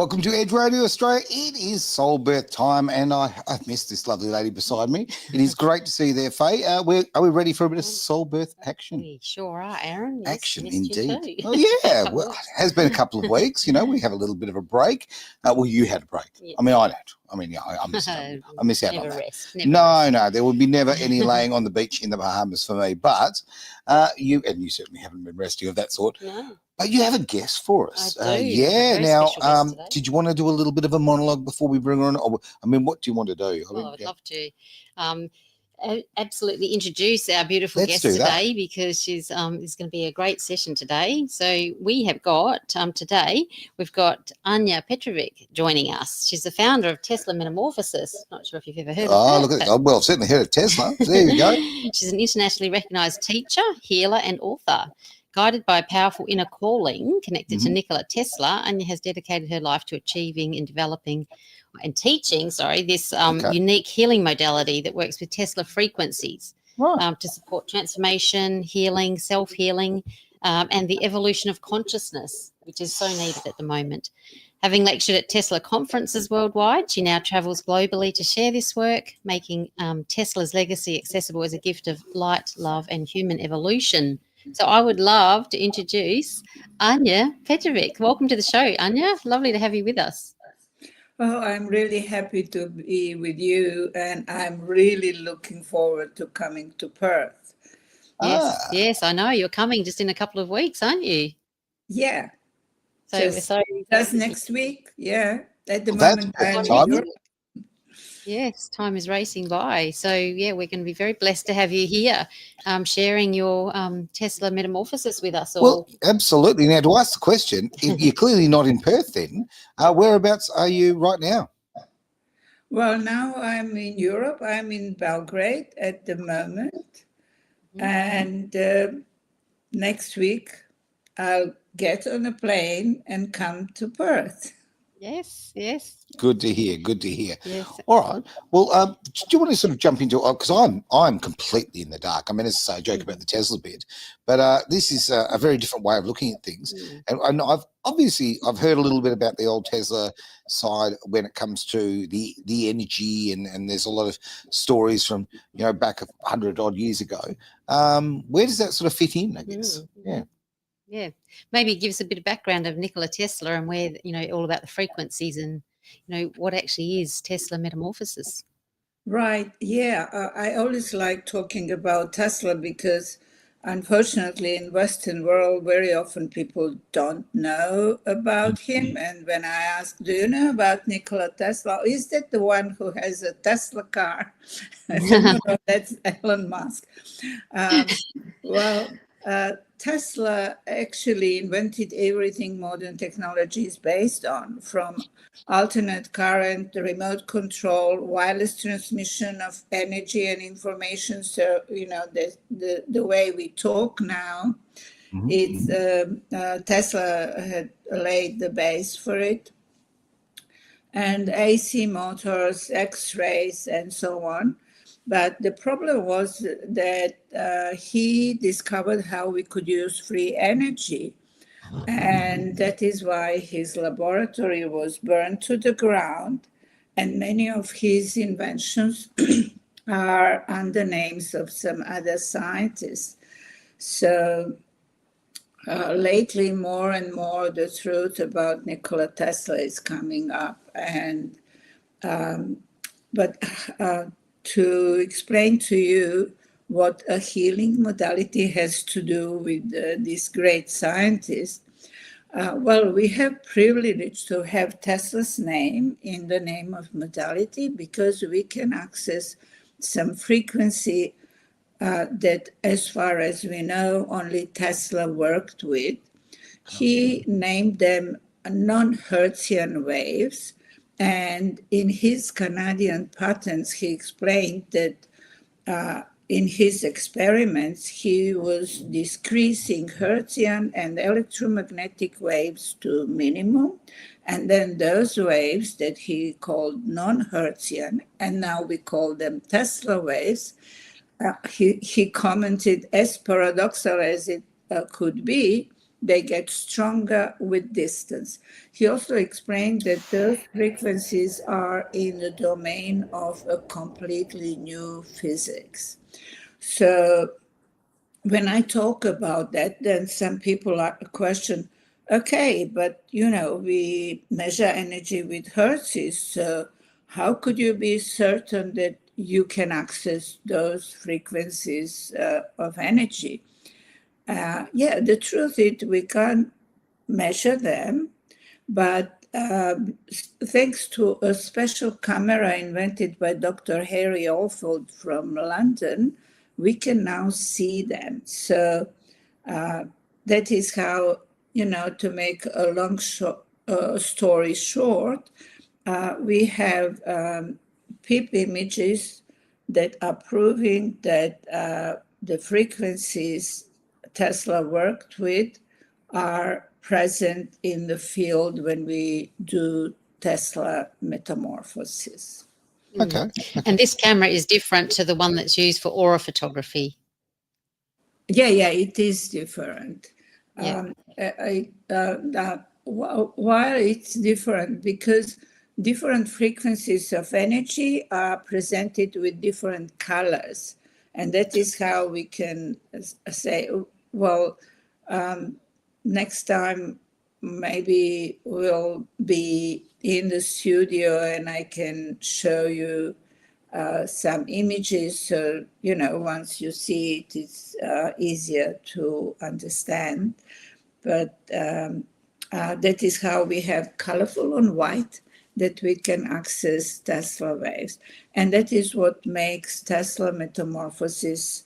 Welcome to Edge Radio Australia. It is Soulbirth time, and I've missed this lovely lady beside me. It is great to see you there, Faye. Are we ready for a bit of Soulbirth action? We sure are, Aaron. Yes, action, indeed. Oh, yeah, well, it has been a couple of weeks. You know, we have a little bit of a break. Well, you had a break. Yeah. I mean, I don't. I mean, yeah, I miss out. I miss out on that. Rest, No, there will be never any laying on the beach in the Bahamas for me. But you certainly haven't been resting of that sort. No. But you have a guest for us. I do. Yeah. Now, did you want to do a little bit of a monologue before we bring her on? Or, I mean, what do you want to do? I'd love to. Absolutely introduce our beautiful Let's guest do that. today, because she's is going to be a great session today. So we have got today we've got Anya Petrovic joining us. She's the founder of Tesla Metamorphosis. Not sure if you've ever heard of that. Oh, look at that. Well, I've certainly heard of Tesla. There you go. She's an internationally recognised teacher, healer, and author. Guided by a powerful inner calling connected to Nikola Tesla, Anya has dedicated her life to achieving and developing and teaching, this unique healing modality that works with Tesla frequencies to support transformation, healing, self-healing, and the evolution of consciousness, which is so needed at the moment. Having lectured at Tesla conferences worldwide, she now travels globally to share this work, making Tesla's legacy accessible as a gift of light, love, and human evolution. So I would love to introduce Anya Petrovic. Welcome to the show, Anya. Lovely to have you with us. Oh, I'm really happy to be with you, and I'm really looking forward to coming to Perth. Yes, I know. You're coming just in a couple of weeks, aren't you? Yeah. So that's next week. Yeah. At the moment, I'm in Europe. Yes, time is racing by. So, yeah, we're going to be very blessed to have you here sharing your Tesla Metamorphosis with us all. Well, absolutely. Now, to ask the question, if you're clearly not in Perth then, whereabouts are you right now? Well, now I'm in Europe. I'm in Belgrade at the moment. And next week, I'll get on a plane and come to Perth. Yes. Good to hear. Yes. All right. Well, do you want to sort of jump into it? Because I'm completely in the dark. I mean, as I say, I joke about the Tesla bit, but this is a very different way of looking at things. And I've heard a little bit about the old Tesla side when it comes to the energy, and there's a lot of stories from back 100 odd years ago. Where does that sort of fit in, I guess? Yeah, maybe give us a bit of background of Nikola Tesla and where, all about the frequencies and, what actually is Tesla Metamorphosis. Right. Yeah. I always like talking about Tesla because, unfortunately, in Western world, very often people don't know about him. And when I ask, do you know about Nikola Tesla? Is that the one who has a Tesla car? I said, no, that's Elon Musk. Tesla actually invented everything modern technology is based on, from alternate current, remote control, wireless transmission of energy and information. So, the way we talk now, Tesla had laid the base for it. And AC motors, X-rays, and so on. But the problem was that he discovered how we could use free energy. And that is why his laboratory was burned to the ground. And many of his inventions are under names of some other scientists. So lately, more and more, the truth about Nikola Tesla is coming up. And to explain to you what a healing modality has to do with this great scientist, we have privilege to have Tesla's name in the name of modality because we can access some frequency that, as far as we know, only Tesla worked with. He named them non-Hertzian waves. And in his Canadian patents, he explained that in his experiments, he was decreasing Hertzian and electromagnetic waves to minimum. And then those waves that he called non-Hertzian, and now we call them Tesla waves, he commented, as paradoxical as it could be, they get stronger with distance. He also explained that those frequencies are in the domain of a completely new physics. So when I talk about that, then some people are question, okay, but we measure energy with hertzes. So how could you be certain that you can access those frequencies of energy? The truth is we can't measure them, but thanks to a special camera invented by Dr. Harry Alford from London, we can now see them. So that is how, to make a long story short, we have PIP images that are proving that the frequencies Tesla worked with are present in the field when we do Tesla Metamorphosis. Okay. And this camera is different to the one that's used for aura photography. Yeah, it is different. Yeah. While it's different, because different frequencies of energy are presented with different colors. And that is how we can say, well, next time maybe we'll be in the studio and I can show you some images. So, once you see it, it's easier to understand. But that is how we have colorful on white that we can access Tesla waves. And that is what makes Tesla Metamorphosis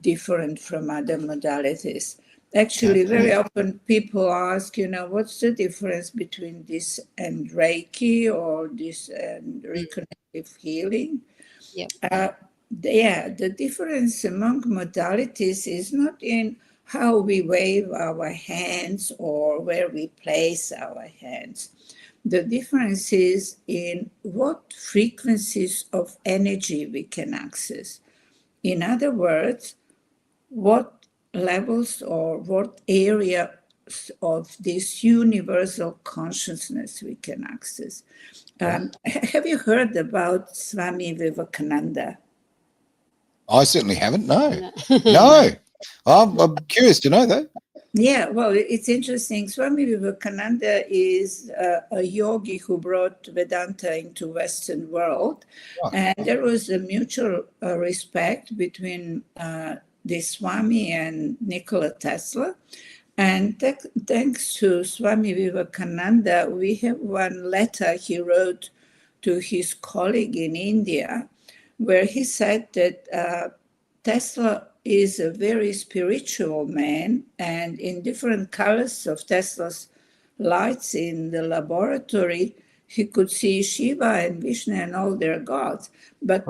different from other modalities. Actually, very often people ask, what's the difference between this and Reiki or this and reconnective healing? Yep. The difference among modalities is not in how we wave our hands or where we place our hands. The difference is in what frequencies of energy we can access. In other words, what levels or what area of this universal consciousness we can access. Have you heard about Swami Vivekananda? I certainly haven't. No. No. I'm curious to know though. Yeah, well, it's interesting. Swami Vivekananda is a yogi who brought Vedanta into Western world. Oh. And there was a mutual respect between this Swami and Nikola Tesla. And thanks to Swami Vivekananda, we have one letter he wrote to his colleague in India, where he said that Tesla is a very spiritual man, and in different colors of Tesla's lights in the laboratory, he could see Shiva and Vishnu and all their gods. But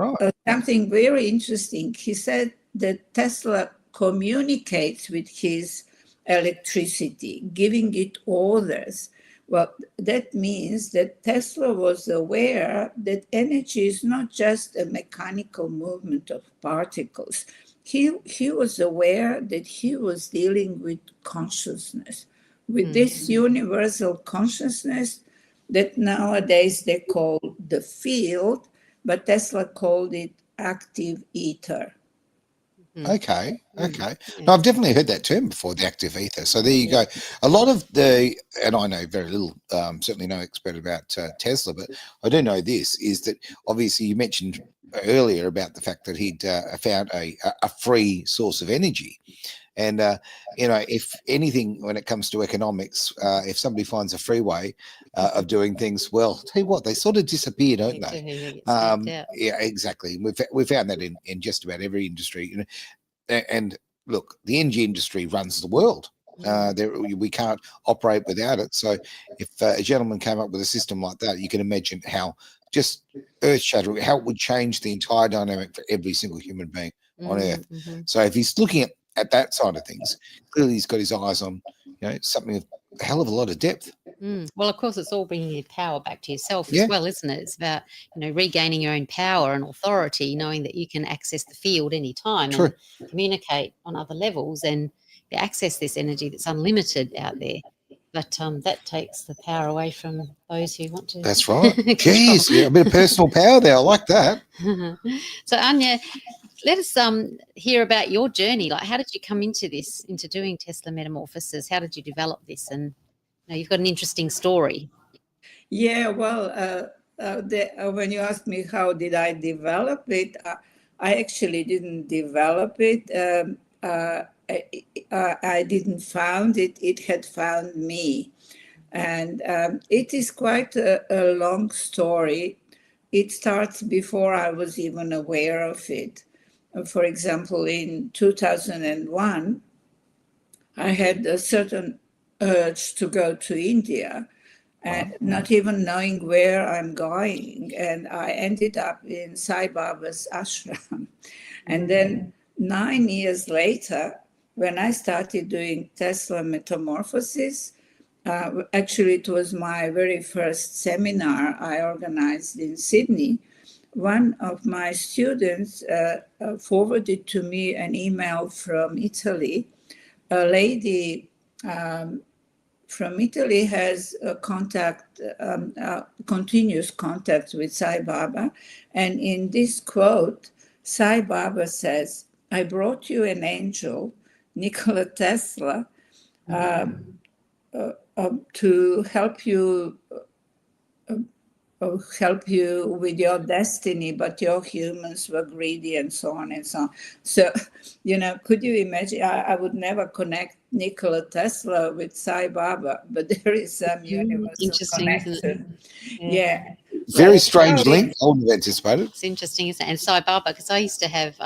something very interesting, he said that Tesla communicates with his electricity, giving it orders. Well, that means that Tesla was aware that energy is not just a mechanical movement of particles. He was aware that he was dealing with consciousness, with this universal consciousness that nowadays they call the field, but Tesla called it active ether. Okay. No, I've definitely heard that term before, the active ether. So there you go. A lot of and I know very little, certainly no expert about Tesla, but I do know this, is that obviously you mentioned earlier about the fact that he'd found a free source of energy. And, if anything, when it comes to economics, if somebody finds a free way of doing things, well, tell you what, they sort of disappear, don't they? Yeah, exactly. We've found that in just about every industry. And look, the energy industry runs the world. We can't operate without it. So if a gentleman came up with a system like that, you can imagine how just earth-shattering, how it would change the entire dynamic for every single human being on Earth. So if he's looking at that side of things, clearly he's got his eyes on something of a hell of a lot of depth. Well, of course, it's all bringing your power back to yourself as well, isn't it? It's about regaining your own power and authority, knowing that you can access the field anytime and communicate on other levels. And access this energy that's unlimited out there. But that takes the power away from those who want to. That's right. control. Jeez, yeah, a bit of personal power there. I like that. So Anya, let us hear about your journey. Like, how did you come into this, into doing Tesla Metamorphosis? How did you develop this? And you've got an interesting story. Yeah, well, when you ask me how did I develop it, I actually didn't develop it. I didn't found it. It had found me. And it is quite a long story. It starts before I was even aware of it. For example, in 2001, I had a certain urge to go to India, and not even knowing where I'm going. And I ended up in Sai Baba's ashram. And then 9 years later, when I started doing Tesla Metamorphosis, actually it was my very first seminar I organized in Sydney. One of my students forwarded to me an email from Italy. A lady from Italy has a continuous contact with Sai Baba. And in this quote, Sai Baba says, "I brought you an angel, Nikola Tesla, to help you with your destiny, but your humans were greedy," and so on and so on. So, could you imagine? I would never connect Nikola Tesla with Sai Baba, but there is some universal connection. Yeah. Very strange link. I wouldn't have anticipated. It's interesting, isn't it? And Sai Baba, because I used to have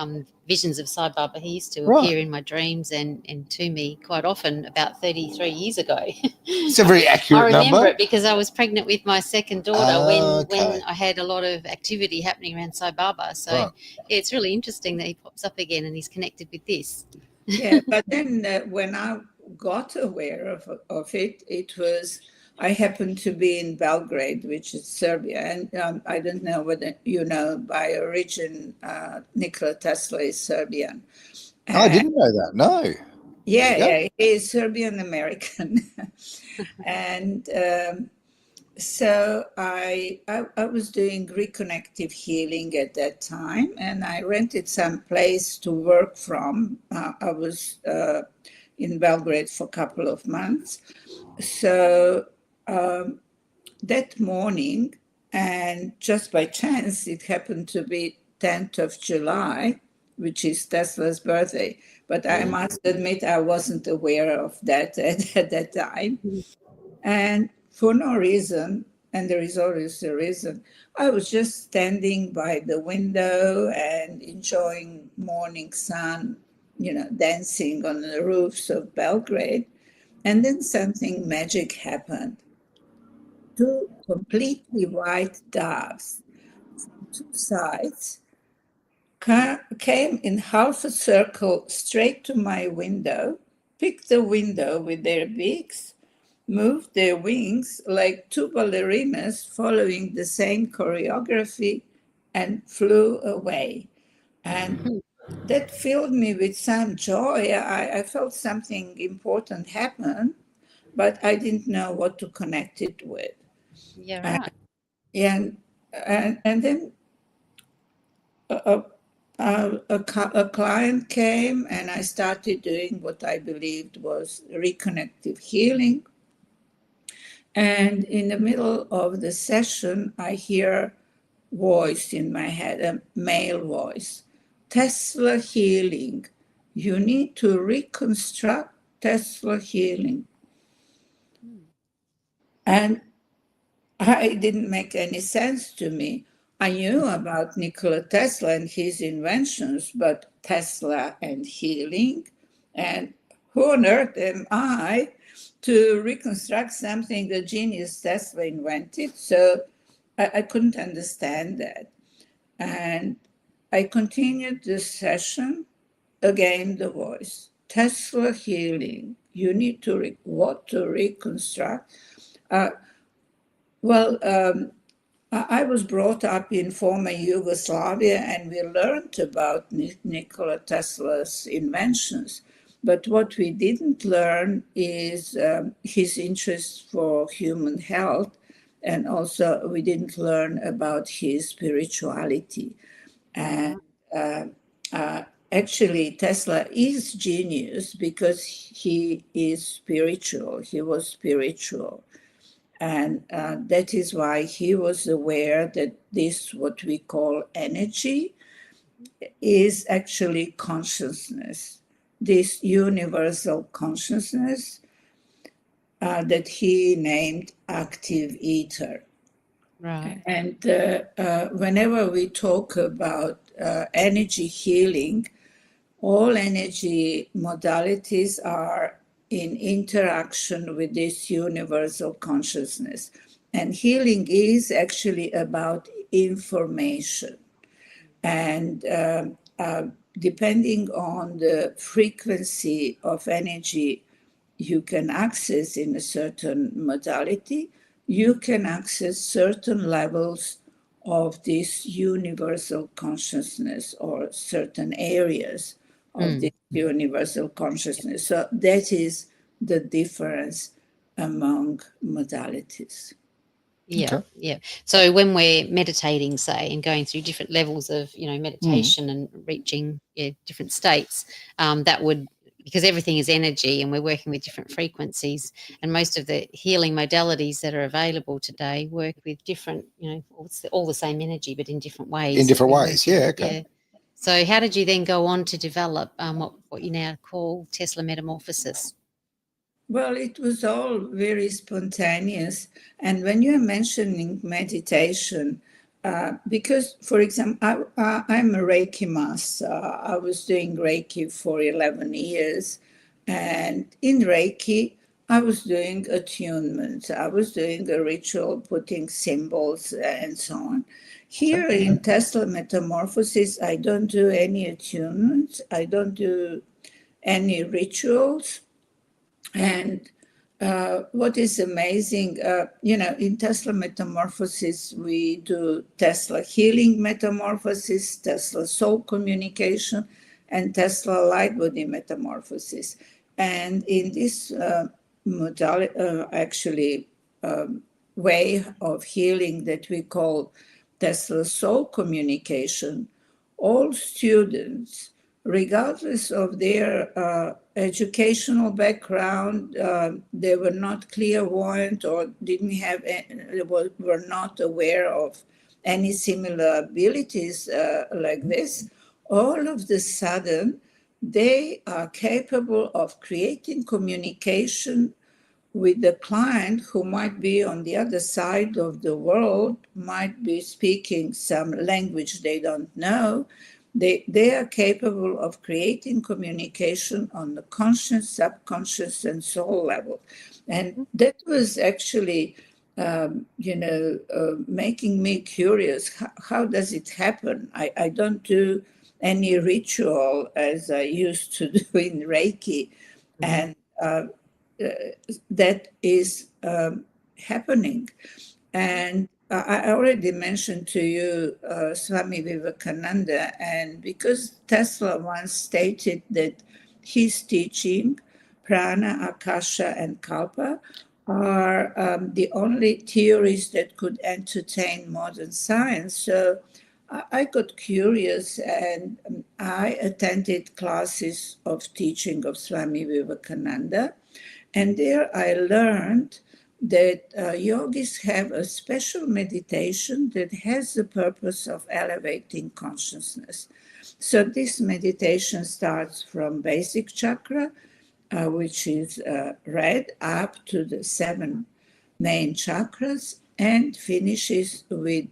visions of Sai Baba. He used to appear in my dreams and to me quite often about 33 years ago. It's a very accurate number. I remember it because I was pregnant with my second daughter when I had a lot of activity happening around Sai Baba. So yeah, it's really interesting that he pops up again and he's connected with this. Yeah, but then when I got aware of it, it was, I happened to be in Belgrade, which is Serbia. And I don't know whether you know, by origin, Nikola Tesla is Serbian. I didn't know that, no. Yeah, he's Serbian-American. And so I was doing reconnective healing at that time, and I rented some place to work from. I was in Belgrade for a couple of months. So that morning, and just by chance, it happened to be 10th of July, which is Tesla's birthday. But I must admit, I wasn't aware of that at that time. And for no reason, and there is always a reason, I was just standing by the window and enjoying morning sun, dancing on the roofs of Belgrade. And then something magic happened. 2 completely white doves from 2 sides came in half a circle straight to my window, picked the window with their beaks, moved their wings like 2 ballerinas following the same choreography, and flew away. And that filled me with some joy. I felt something important happen, but I didn't know what to connect it with. Yeah, right. And then a client came, and I started doing what I believed was reconnective healing. And in the middle of the session, I hear a voice in my head, a male voice. Tesla healing. You need to reconstruct Tesla healing. And it didn't make any sense to me. I knew about Nikola Tesla and his inventions, but Tesla and healing, and who on earth am I to reconstruct something the genius Tesla invented? So I couldn't understand that. And I continued the session. Again, the voice, Tesla healing. You need to reconstruct? I was brought up in former Yugoslavia, and we learned about Nikola Tesla's inventions. But what we didn't learn is his interest for human health, and also we didn't learn about his spirituality. And actually, Tesla is genius because he is spiritual. He was spiritual. And that is why he was aware that this, what we call energy, is actually consciousness, this universal consciousness that he named active ether. Right. And whenever we talk about energy healing, all energy modalities are in interaction with this universal consciousness. And healing is actually about information. And depending on the frequency of energy you can access in a certain modality, you can access certain levels of this universal consciousness or certain areas of this universal consciousness. So that is the difference among modalities. Yeah, Okay. yeah. So when we're meditating, say, and going through different levels of, meditation and reaching different states, that would, because everything is energy and we're working with different frequencies, and most of the healing modalities that are available today work with different, it's all the same energy, but in different ways. In different that we ways, work yeah, with. okay. Yeah. So how did you then go on to develop what you now call Tesla Metamorphosis? Well, it was all very spontaneous. And when you're mentioning meditation, because, for example, I'm a Reiki master. I was doing Reiki for 11 years. And in Reiki, I was doing attunements. I was doing a ritual, putting symbols and so on. Here in Tesla Metamorphosis, I don't do any attunements. I don't do any rituals. And what is amazing, in Tesla Metamorphosis, we do Tesla Healing Metamorphosis, Tesla Soul Communication, and Tesla Light Body Metamorphosis. And in this way of healing that we call Tesla Soul Communication, all students, regardless of their educational background, they were not clairvoyant or were not aware of any similar abilities like this. All of the sudden, they are capable of creating communication with the client who might be on the other side of the world, might be speaking some language they don't know. They are capable of creating communication on the conscious, subconscious, and soul level. And that was actually, making me curious. How does it happen? I don't do any ritual as I used to do in Reiki. And that is happening. And I already mentioned to you Swami Vivekananda, and because Tesla once stated that his teaching, Prana, Akasha, and Kalpa, are the only theories that could entertain modern science. So I got curious and I attended classes of teaching of Swami Vivekananda. And there I learned that yogis have a special meditation that has the purpose of elevating consciousness. So this meditation starts from basic chakra, which is red, up to the 7 main chakras, and finishes with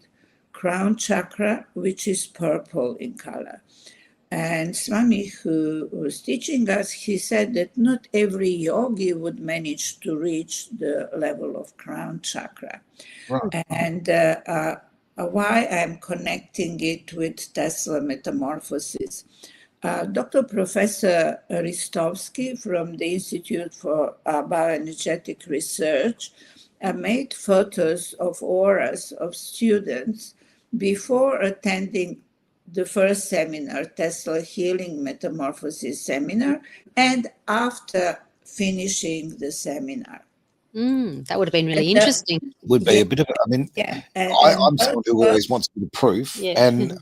crown chakra, which is purple in color. And Swami, who was teaching us, he said that not every yogi would manage to reach the level of crown chakra. Right. And why I'm connecting it with Tesla Metamorphosis. Dr. Professor Ristovsky from the Institute for Bioenergetic Research made photos of auras of students before attending the first seminar, Tesla Healing Metamorphosis seminar, and after finishing the seminar. That would have been really And, interesting. Would be yeah, a bit of, I mean, yeah. I'm someone who always wants a bit of proof, Yeah. and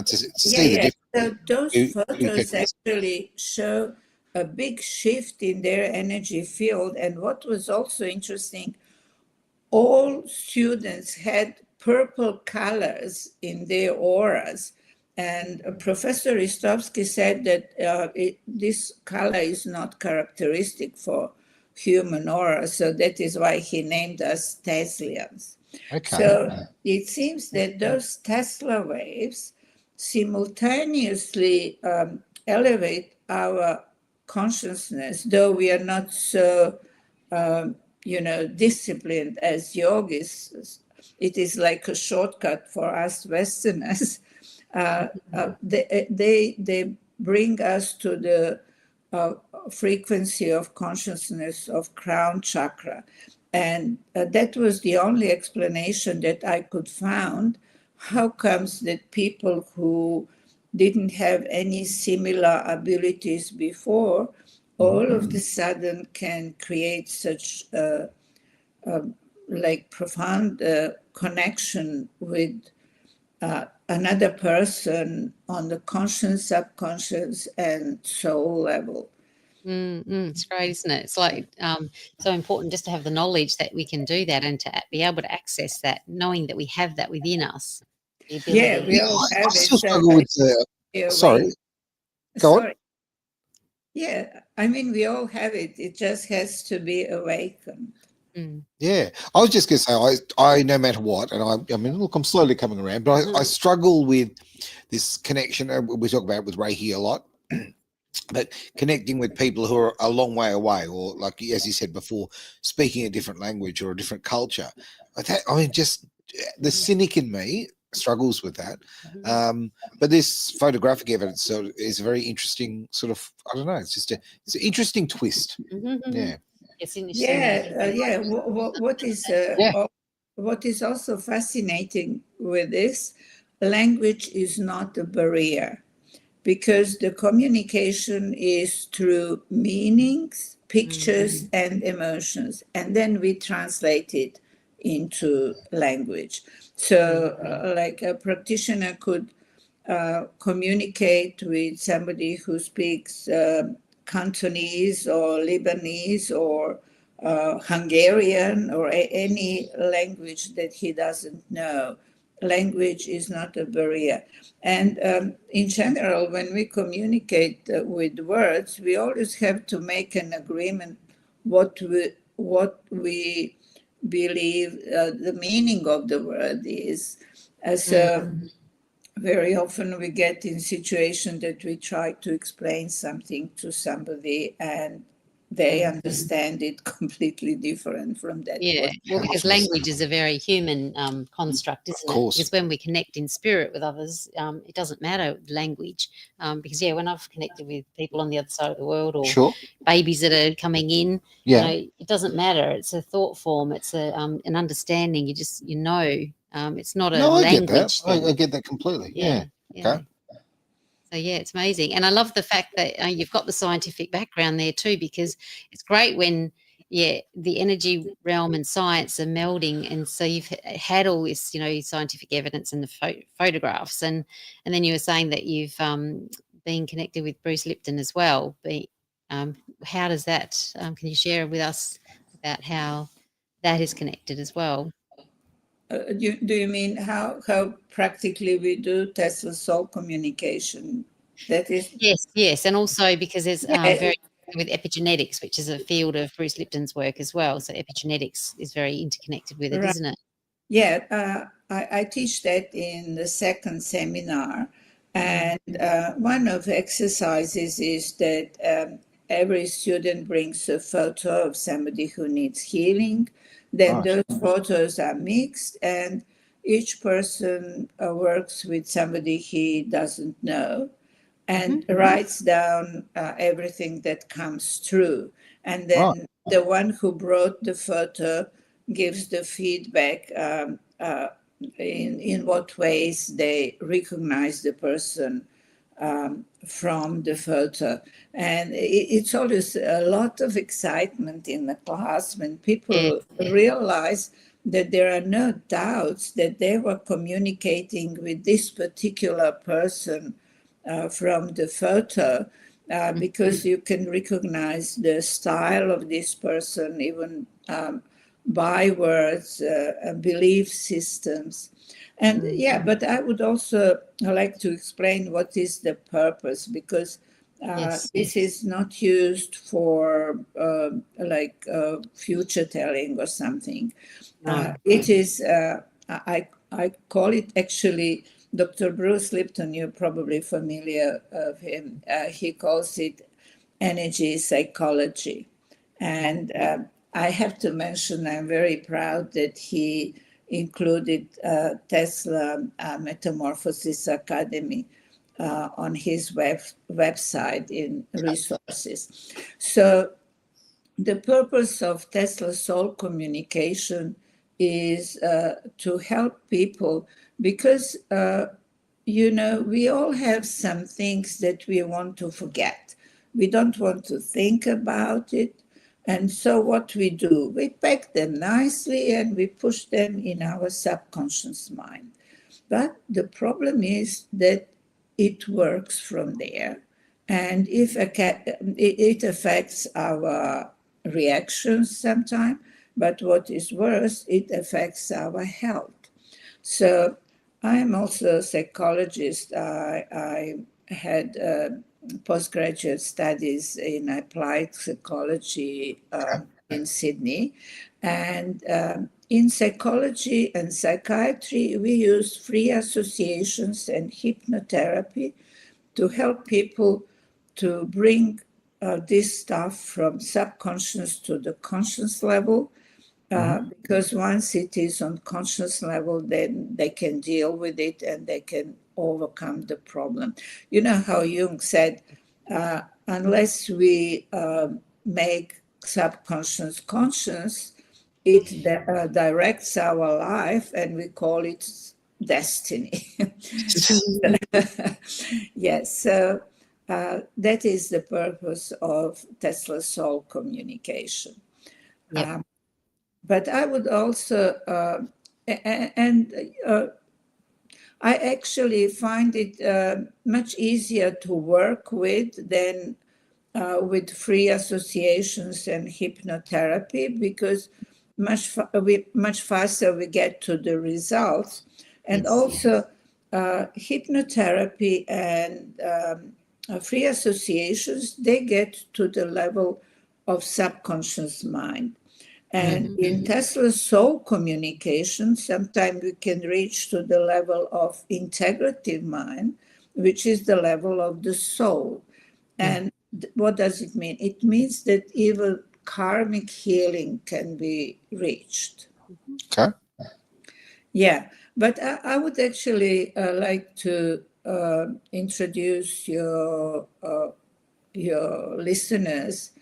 to see the difference. So those who photos gets- actually show a big shift in their energy field. And what was also interesting, all students had purple colors in their auras. And Professor Ristovsky said that this color is not characteristic for human aura. So that is why he named us Teslians. Okay. So it seems that those Tesla waves simultaneously elevate our consciousness, though we are not so disciplined as yogis. It is like a shortcut for us Westerners. They bring us to the frequency of consciousness of crown chakra. And that was the only explanation that I could find. How comes that people who didn't have any similar abilities before all of a sudden can create such profound connection with another person on the conscious, subconscious, and soul level. It's great, isn't it? It's like so important just to have the knowledge that we can do that and to be able to access that, knowing that we have that within us. The ability. Yeah, we all have I it. still struggle with sorry. Go on. Yeah, I mean, we all have it. It just has to be awakened. Yeah, I was just going to say, I no matter what, and I mean, look, I'm slowly coming around, but I struggle with this connection. We talk about it with Reiki a lot, but connecting with people who are a long way away, or like as you said before, speaking a different language or a different culture. I mean, just the cynic in me struggles with that. But this photographic evidence is a very interesting sort of, I don't know, it's an interesting twist. Yeah. It's interesting. What is also fascinating with this, language is not a barrier, because the communication is through meanings, pictures, and emotions, and then we translate it into language. So like a practitioner could communicate with somebody who speaks Cantonese or Lebanese or Hungarian or any language that he doesn't know. Language is not a barrier. And in general, when we communicate with words, we always have to make an agreement what we believe the meaning of the word is. Very often we get in situations that we try to explain something to somebody and they understand it completely different from that. Yeah, well, because language is a very human construct, isn't it? Because when we connect in spirit with others, it doesn't matter language. Because, when I've connected with people on the other side of the world or babies that are coming in, it doesn't matter. It's a thought form. It's an understanding. It's not a language. I get that completely. Yeah. Okay. So, it's amazing. And I love the fact that you've got the scientific background there too, because it's great when, the energy realm and science are melding. And so you've had all this, scientific evidence and the photographs. And then you were saying that you've been connected with Bruce Lipton as well. But how does that, can you share with us about how that is connected as well? Do you mean how practically we do Tesla soul communication? That is yes, and also because there's very with epigenetics, which is a field of Bruce Lipton's work as well. So epigenetics is very interconnected with it, isn't it? Yeah, I teach that in the second seminar, and one of the exercises is that every student brings a photo of somebody who needs healing. Then those photos are mixed, and each person works with somebody he doesn't know and writes down everything that comes through. And then the one who brought the photo gives the feedback in what ways they recognize the person from the photo. And it's always a lot of excitement in the class when people realize that there are no doubts that they were communicating with this particular person from the photo, because you can recognize the style of this person, even by words, belief systems. And but I would also like to explain what is the purpose, because this is not used for future telling or something. It is, I call it actually, Dr. Bruce Lipton, you're probably familiar of him. He calls it energy psychology. And I have to mention, I'm very proud that he included Tesla Metamorphosis Academy on his website in resources. So the purpose of Tesla Soul Communication is to help people, because, we all have some things that we want to forget. We don't want to think about it. And so what we do, we pack them nicely and we push them in our subconscious mind. But the problem is that it works from there. And if it affects our reactions sometimes, but what is worse, it affects our health. So I'm also a psychologist. I had postgraduate studies in applied psychology in Sydney. And in psychology and psychiatry, we use free associations and hypnotherapy to help people to bring this stuff from subconscious to the conscious level. Because once it is on conscious level, then they can deal with it and they can overcome the problem. You know how Jung said, unless we make subconscious conscious, it directs our life, and we call it destiny. Yes, so that is the purpose of Tesla Soul Communication. Yep. But I would also, I actually find it much easier to work with than with free associations and hypnotherapy, because much faster we get to the results. And also hypnotherapy and free associations, they get to the level of subconscious mind. And in Tesla Soul Communication, sometimes we can reach to the level of integrative mind, which is the level of the soul. And what does it mean? It means that even karmic healing can be reached. Okay. Yeah, but I would actually like to introduce your listeners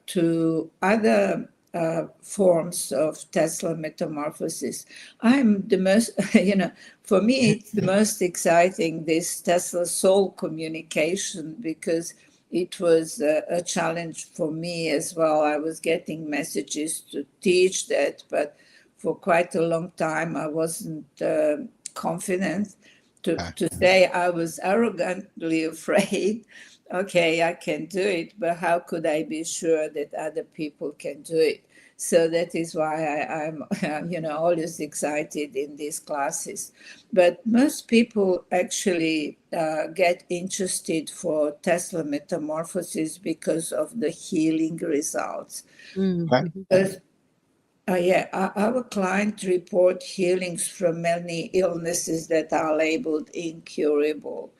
to other forms of Tesla Metamorphosis. I'm the most, for me, it's the most exciting, this Tesla Soul Communication, because it was a challenge for me as well. I was getting messages to teach that, but for quite a long time, I wasn't confident to say. I was arrogantly afraid. Okay, I can do it, but how could I be sure that other people can do it? So that is why I'm, always excited in these classes. But most people actually get interested for Tesla Metamorphosis because of the healing results. Because, our clients report healings from many illnesses that are labeled incurable,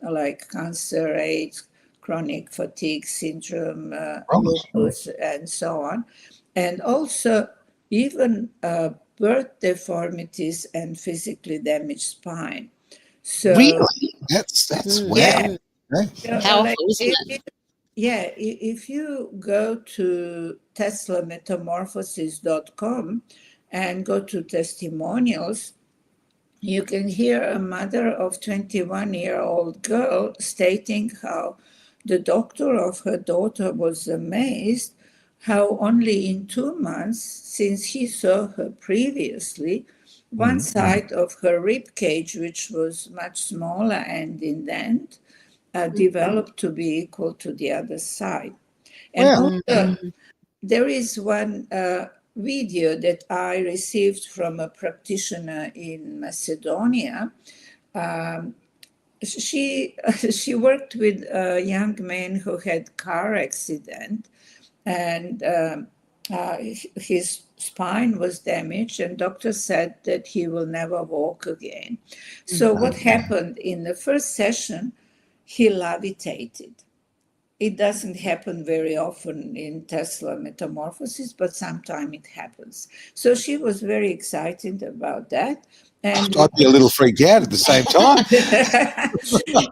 like cancer, AIDS, chronic fatigue syndrome, lupus, and so on. And also even birth deformities and physically damaged spine. So really? That's wow. Powerful, isn't it? If you go to teslametamorphosis.com and go to testimonials, you can hear a mother of 21-year-old girl stating how the doctor of her daughter was amazed how only in 2 months, since he saw her previously, one side of her rib cage, which was much smaller and indent, developed to be equal to the other side. And Wow. also, there is one video that I received from a practitioner in Macedonia. She worked with a young man who had car accident, and his spine was damaged, and doctor said that he will never walk again. So what happened in the first session? He levitated. It doesn't happen very often in Tesla Metamorphosis, but sometimes it happens. So she was very excited about that. And I'd be a little freaked out at the same time.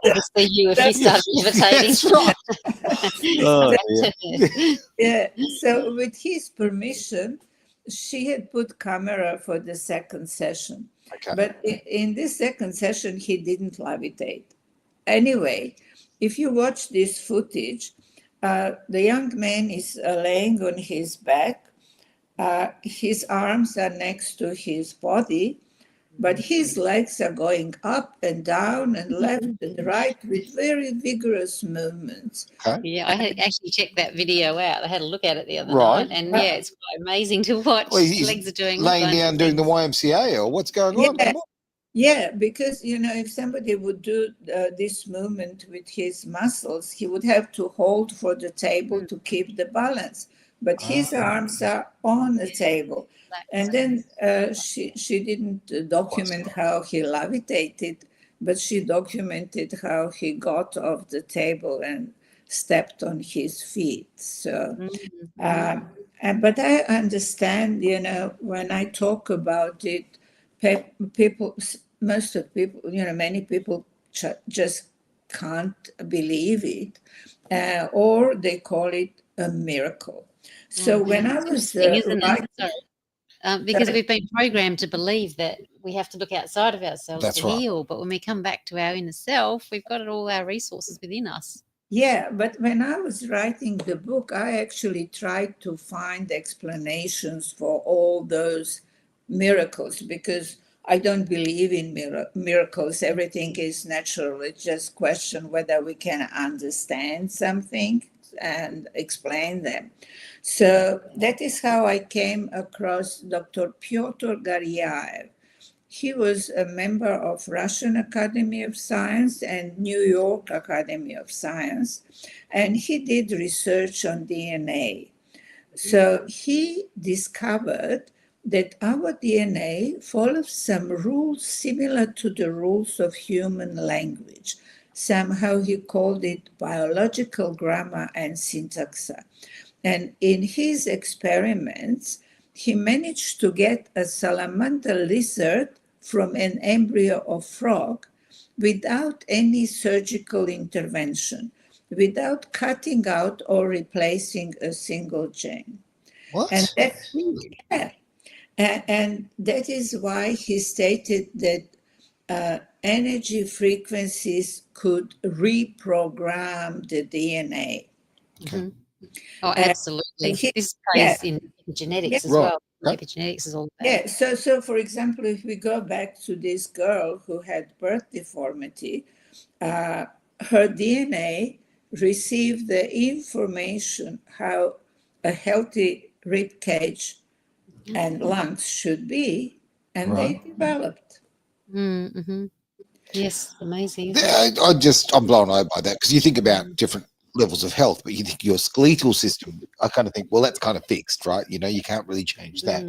Obviously, you if you started levitating. That's right. Oh, dear. yeah, so with his permission, she had put camera for the second session. Okay. But in this second session, he didn't levitate. Anyway, if you watch this footage, the young man is laying on his back. His arms are next to his body, but his legs are going up and down and left and right with very vigorous movements. Okay. Yeah, I had actually checked that video out. I had a look at it the other Right. night, and yeah, it's quite amazing to watch. Well, His he's legs are doing all laying kinds down of doing the things. YMCA, or what's going on? Yeah. Come on. Yeah, because, if somebody would do this movement with his muscles, he would have to hold for the table to keep the balance. But his arms are on the table. And then she didn't document how he levitated, but she documented how he got off the table and stepped on his feet. So, but I understand, when I talk about it, people, most of people, many people just can't believe it, or they call it a miracle. So when I was Isn't writing, it? Sorry. Because we've been programmed to believe that we have to look outside of ourselves That's to right. heal, but when we come back to our inner self, we've got all our resources within us. yeah, but when I was writing the book, I actually tried to find explanations for all those miracles, because I don't believe in miracles. Everything is natural. It's just question whether we can understand something and explain them. So that is how I came across Dr. Pyotr Garyaev. He was a member of Russian Academy of Science and New York Academy of Science, and he did research on DNA. So he discovered that our DNA follows some rules similar to the rules of human language. Somehow he called it biological grammar and syntax. And in his experiments, he managed to get a salamander lizard from an embryo of frog without any surgical intervention, without cutting out or replacing a single gene. What? And that is why he stated that energy frequencies could reprogram the DNA. Okay. Oh, absolutely. This plays in epigenetics as Right. well. Right. Epigenetics is all about. Yeah, so for example, if we go back to this girl who had birth deformity, her DNA received the information how a healthy rib cage and lungs should be, and they developed. Mm-hmm. Yes, amazing. I'm blown away by that, because you think about different levels of health, but you think your skeletal system, I kind of think, well, that's kind of fixed, right? You can't really change that.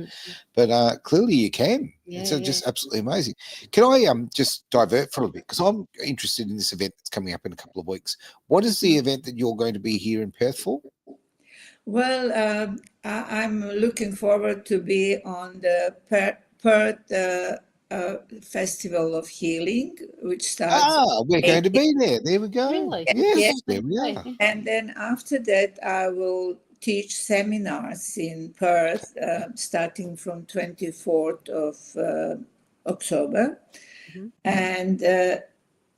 But clearly you can. It's just absolutely amazing. Can I just divert for a bit, because I'm interested in this event that's coming up in a couple of weeks. What is the event that you're going to be here in Perth for? Well, I'm looking forward to be on the Perth Festival of Healing, which starts. We're going to be there. There we go. Really? Yes, there we are. And then after that, I will teach seminars in Perth, starting from 24th of October. Mhm. And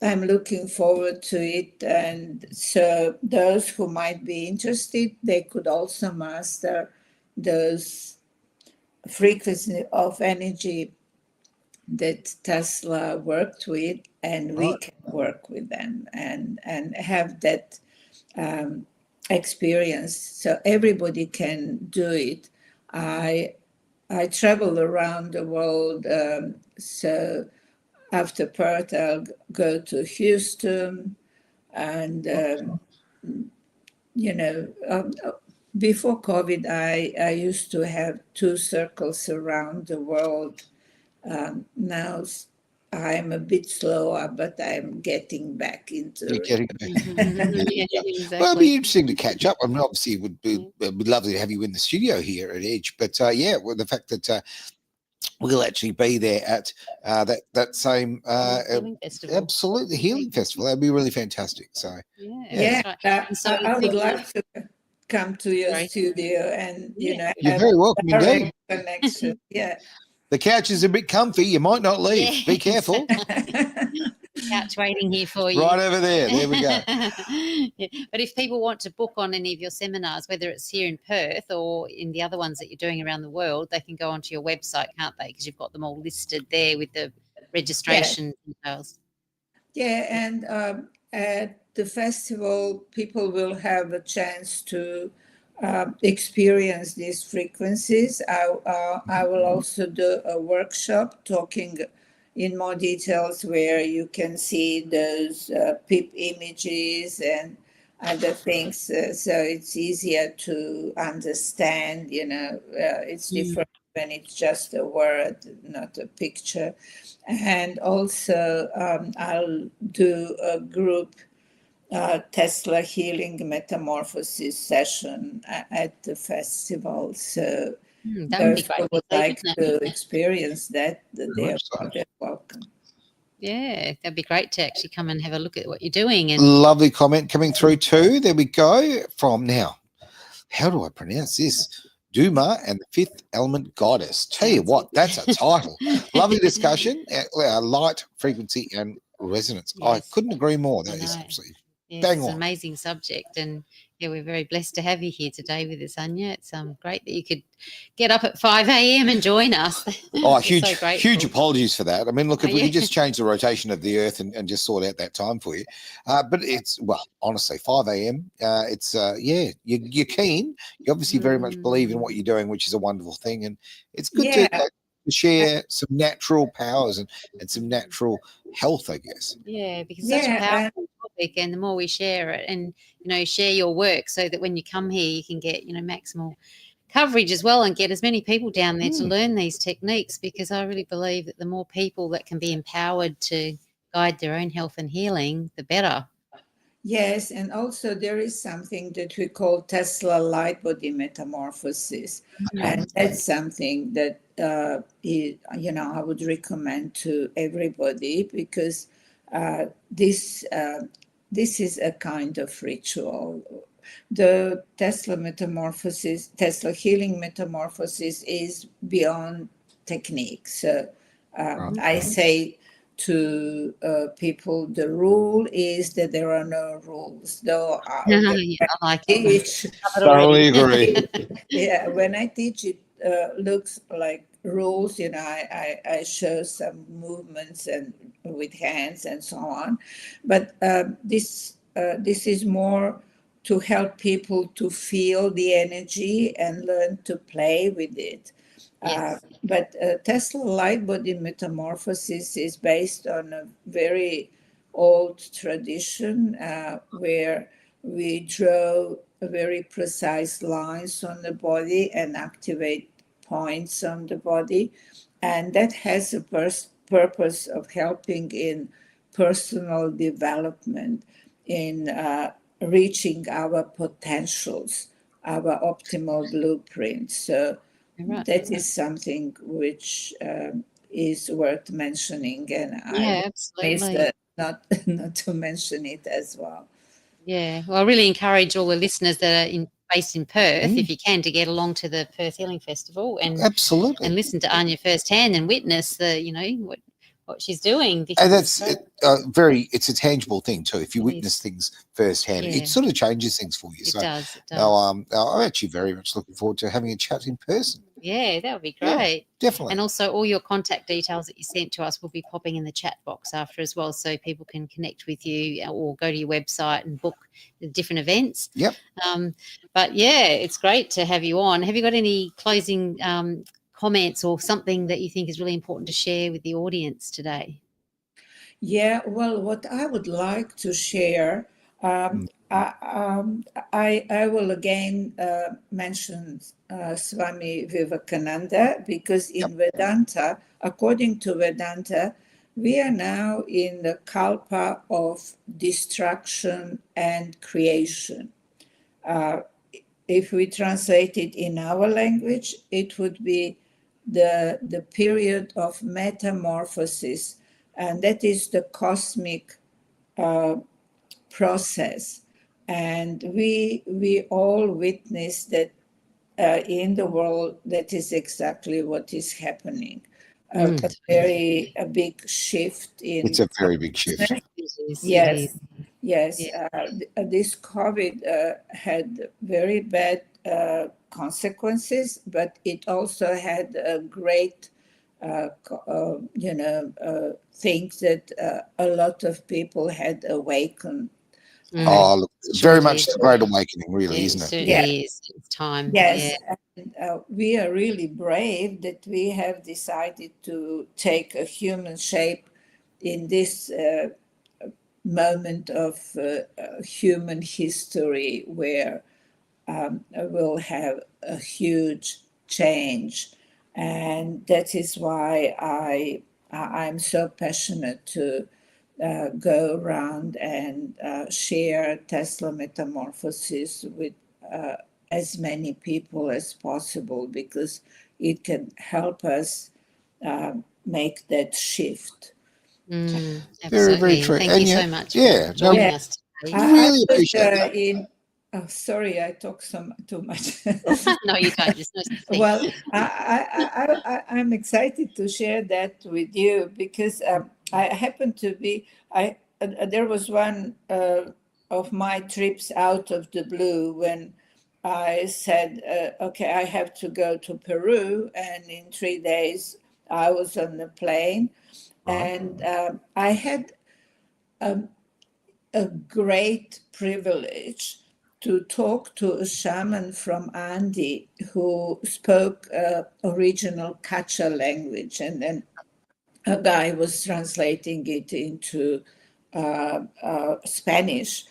I'm looking forward to it. And so those who might be interested, they could also master those frequency of energy that Tesla worked with, and we Right. can work with them and have that experience. So everybody can do it. I travel around the world, so after Perth, I'll go to Houston, and before COVID, I used to have 2 circles around the world. Now I'm a bit slower, but I'm getting back into You're it. getting back. Yeah, Yeah. Well, it'd exactly. be interesting to catch up. I mean, obviously, it would be lovely to have you in the studio here at Edge. But yeah, well, the fact that we'll actually be there at that same Healing Festival. absolutely healing festival, that'd be really fantastic. So Yeah, Yeah, that's right. And so I would people- like to come to your Sorry. studio and Yeah. you're have very welcome direct indeed. connection. Yeah. The couch is a bit comfy. You might not leave. Yeah, Be careful. Couch waiting here for you. Right over there. There we go. Yeah. But if people want to book on any of your seminars, whether it's here in Perth or in the other ones that you're doing around the world, they can go onto your website, can't they? Because you've got them all listed there with the registration details. Yeah, and at the festival, people will have a chance to experience these frequencies. I will also do a workshop talking in more details where you can see those PIP images and other things. So it's easier to understand, it's different when it's just a word, not a picture. And also, I'll do a group Tesla Healing Metamorphosis session at the festival. So That would be those great. who would like Wouldn't it? to experience that, they're Website. welcome. Yeah, that'd be great to actually come and have a look at what you're doing. And Lovely comment coming through too. There we go. From now, how do I pronounce this? Duma and the Fifth Element Goddess. Tell you what, that's a title. Lovely discussion. Light, frequency, and resonance. I Yes. couldn't agree more. That I is know. absolutely yes, bang it's an on. amazing subject, and yeah, we're very blessed to have you here today with us, Anya. It's great that you could get up at 5 a.m. and join us. Oh, We're huge, so grateful. huge apologies for that. I mean, look, if Oh, we yeah. could just change the rotation of the Earth and just sort out that time for you. But it's, well, honestly, 5 a.m. It's, you're keen. You obviously very much believe in what you're doing, which is a wonderful thing. And it's good to share some natural powers and some natural health, I guess. Yeah, because it's such a powerful topic, and the more we share it and, share your work so that when you come here, you can get, maximal coverage as well and get as many people down there to learn these techniques, because I really believe that the more people that can be empowered to guide their own health and healing, the better. Yes, and also there is something that we call Tesla light body metamorphosis, and that's something that I would recommend to everybody, because this is a kind of ritual. The Tesla metamorphosis, Tesla healing metamorphosis, is beyond technique. So I say to people, the rule is that there are no rules. Though I like it. Totally agree. yeah, when I teach, it looks like rules. I show some movements and with hands and so on, but this is more to help people to feel the energy and learn to play with it. Yes. But Tesla light body metamorphosis is based on a very old tradition where we draw very precise lines on the body and activate points on the body. And that has a purpose of helping in personal development, in reaching our potentials, our optimal blueprint. So that is something which is worth mentioning, and I absolutely. not to mention it as well. Yeah, well, I really encourage all the listeners that are based in Perth, if you can, to get along to the Perth Healing Festival and Absolutely. listen to Anya firsthand and witness what she's doing. And Because that's it's a tangible thing too. If you witness things firsthand, it sort of changes things for you. It does. No, I'm actually very much looking forward to having a chat in person. Yeah, that would be great. Yeah, definitely. And also all your contact details that you sent to us will be popping in the chat box after as well, so people can connect with you or go to your website and book the different events. Yep. But yeah, it's great to have you on. Have you got any closing comments or something that you think is really important to share with the audience today? Yeah, well, what I would like to share, I will again mention Swami Vivekananda, because in Vedanta, according to Vedanta, we are now in the kalpa of destruction and creation. If we translate it in our language, it would be the period of metamorphosis, and that is the cosmic process. And we all witness that in the world. That is exactly what is happening. A big shift in. It's a very big shift. Yes. This COVID had very bad consequences, but it also had a great, things that a lot of people had awakened. Look, very much the Great Awakening, really, isn't it? It is. It's time. Yes. And, we are really brave that we have decided to take a human shape in this moment of human history where we'll have a huge change. And that is why I'm so passionate to go around and share Tesla Metamorphosis with as many people as possible, because it can help us make that shift. Absolutely. Very true. Thank you so much for joining us today. I really appreciate that. Sorry, I talk too much. No, you don't. There's no such thing. Well, I'm excited to share that with you, because I happen to be. There was one of my trips out of the blue when I said, "Okay, I have to go to Peru," and in 3 days I was on the plane, and I had a great privilege to talk to a shaman from Andy who spoke original Quechua language, and then a guy was translating it into Spanish.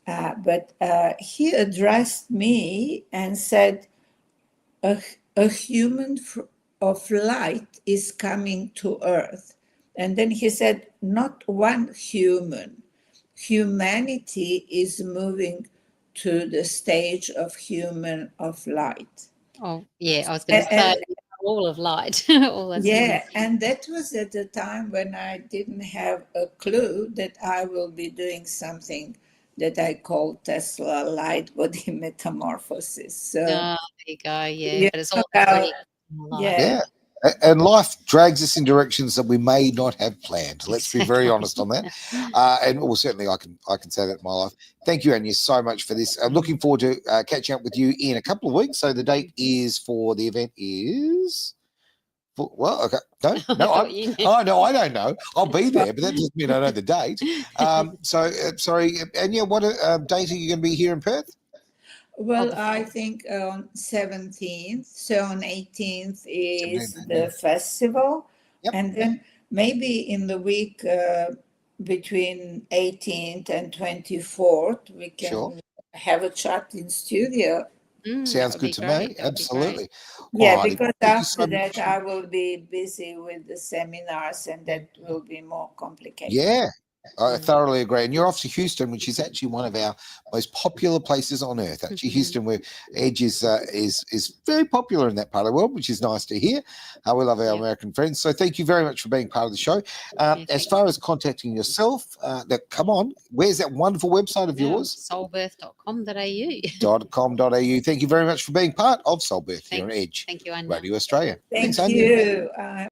But he addressed me and said, a human of light is coming to Earth. And then he said, not one human. Humanity is moving to the stage of human of light. Oh, yeah, I was going to say all of light. And that was at the time when I didn't have a clue that I will be doing something that I call Tesla Light Body Metamorphosis. So there you go. Yeah, but it's all about Yeah. And life drags us in directions that we may not have planned. Let's be very honest on that. And certainly I can say that in my life. Thank you, Anya, so much for this. I'm looking forward to catching up with you in a couple of weeks. So the date is for the event is... Well, okay. No, I don't know. I'll be there, but that doesn't mean I know the date. Sorry, Anya, what date are you going to be here in Perth? Well, I think on 17th. So on 18th is the festival. Yep. And then maybe in the week between 18th and 24th, we can have a chat in studio. Sounds good to me. Absolutely. Yeah, because after that, I will be busy with the seminars, and that will be more complicated. Yeah. I thoroughly agree. And you're off to Houston, which is actually one of our most popular places on earth. Actually, Houston, where Edge is very popular in that part of the world, which is nice to hear. We love our American friends. So thank you very much for being part of the show. As far as contacting yourself, come on, where's that wonderful website of yours? Soulbirth.com.au. .com.au. Thank you very much for being part of Soulbirth here on Edge Thank you, Anya. Radio Australia. Thank Thanks, Anya. you.